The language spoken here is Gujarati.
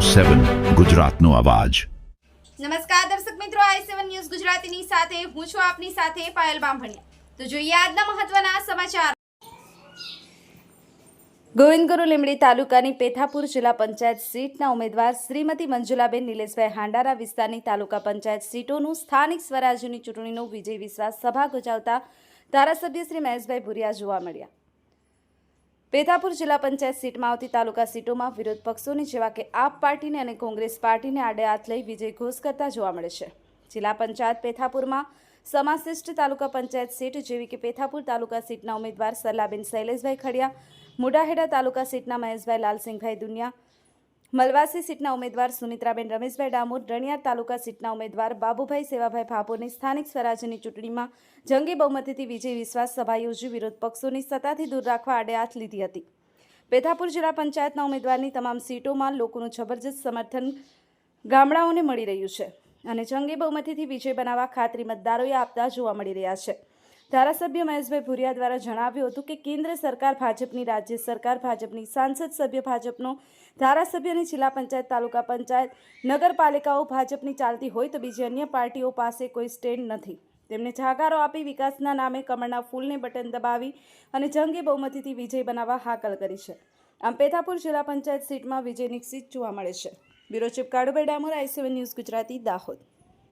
7 ગુજરાતનો અવાજ। નમસ્કાર દર્શક મિત્રો, i7 ન્યૂઝ ગુજરાતીની સાથે હું છું આપની સાથે પાયલ બામભણિયા। તો જોઈએ આજના મહત્વના સમાચાર। ગોવિંદગુરુ લીંબડી તાલુકાની પેથાપુર જિલ્લા પંચાયત સીટના ઉમેદવાર શ્રીમતી મંજુલાબેન નિલેશભાઈ હાંડારા વિસ્તારની તાલુકા પંચાયત સીટોનું સ્થાનિક સ્વરાજ્યની ચૂંટણીનો વિજય વિશ્વાસ સભા યોજાવતા ધારાસભ્ય શ્રી મહેશભાઈ ભુરિયા જોવા મળ્યા। પેથાપુર જિલ્લા પંચાયત સીટમાં આવતી તાલુકા સીટોમાં વિરોધ પક્ષોની જેવા કે આપ પાર્ટીને અને કોંગ્રેસ પાર્ટીને આડે હાથ લઈ વિજય ઘોષ કરતા જોવા મળે છે। જિલ્લા પંચાયત પેથાપુરમાં સમાશિષ્ટ તાલુકા પંચાયત સીટ જેવી કે પેથાપુર તાલુકા સીટના ઉમેદવાર સરલાબેન શૈલેષભાઈ ખડિયા, મુડાહેડા તાલુકા સીટના મહેશભાઈ લાલસિંહભાઈ દુનિયા, મલવાસી સીટના ઉમેદવાર સુનિત્રાબેન રમેશભાઈ ડામોર, રણિયાર તાલુકા સીટના ઉમેદવાર બાબુભાઈ સેવાભાઈ ભાભોરની સ્થાનિક સ્વરાજ્યની ચૂંટણીમાં જંગી બહુમતીથી વિજય વિશ્વાસ સભા યોજી વિરોધ પક્ષોની સત્તાથી દૂર રાખવા આડે હાથ લીધી હતી। પેથાપુર જિલ્લા પંચાયતના ઉમેદવારની તમામ સીટોમાં લોકોનું જબરજસ્ત સમર્થન ગામડાઓને મળી રહ્યું છે અને જંગી બહુમતીથી વિજય બનાવવા ખાતરી મતદારોએ આપતા જોવા મળી રહ્યા છે। ધારાસભ્ય મહેશભાઈ ભુરિયા દ્વારા જણાવ્યું હતું કે કેન્દ્ર સરકાર ભાજપની, રાજ્ય સરકાર ભાજપની, સાંસદ સભ્ય ભાજપનો, ધારાસભ્યની, જિલ્લા પંચાયત, તાલુકા પંચાયત, નગરપાલિકાઓ ભાજપની ચાલતી હોય તો બીજી અન્ય પાર્ટીઓ પાસે કોઈ સ્ટેન્ડ નથી। તેમને જાકારો આપી વિકાસના નામે કમળના ફૂલને બટન દબાવી અને જંગી બહુમતીથી વિજય બનાવવા હાકલ કરી છે। આમ પેથાપુર જિલ્લા પંચાયત સીટમાં વિજય નિશ્ચિત જોવા મળે છે। Bureau chief Kalubhai Damor, i7 news Gujarati, Dahod.